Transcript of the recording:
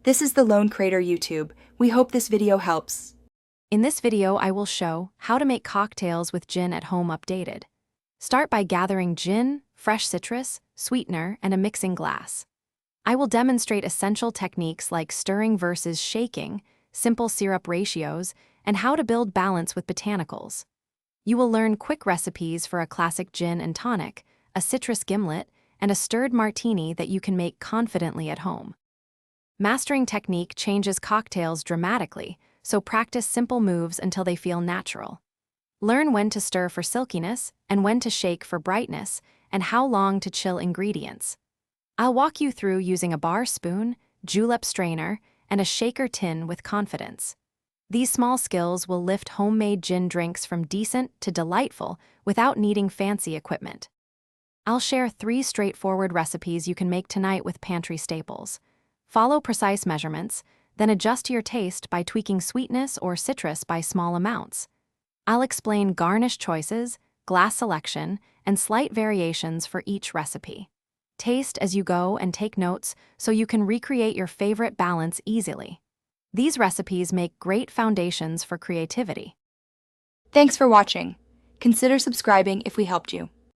This is the Lone Crater YouTube. We hope this video helps. In this video, I will show how to make cocktails with gin at home updated. Start by gathering gin, fresh citrus, sweetener, and a mixing glass. I will demonstrate essential techniques like stirring versus shaking, simple syrup ratios, and how to build balance with botanicals. You will learn quick recipes for a classic gin and tonic, a citrus gimlet, and a stirred martini that you can make confidently at home. Mastering technique changes cocktails dramatically, so practice simple moves until they feel natural. Learn when to stir for silkiness and when to shake for brightness, and how long to chill ingredients. I'll walk you through using a bar spoon, julep strainer, and a shaker tin with confidence. These small skills will lift homemade gin drinks from decent to delightful without needing fancy equipment. I'll share 3 straightforward recipes you can make tonight with pantry staples. Follow precise measurements, then adjust to your taste by tweaking sweetness or citrus by small amounts. I'll explain garnish choices, glass selection, and slight variations for each recipe. Taste as you go and take notes so you can recreate your favorite balance easily. These recipes make great foundations for creativity. Thanks for watching. Consider subscribing if we helped you.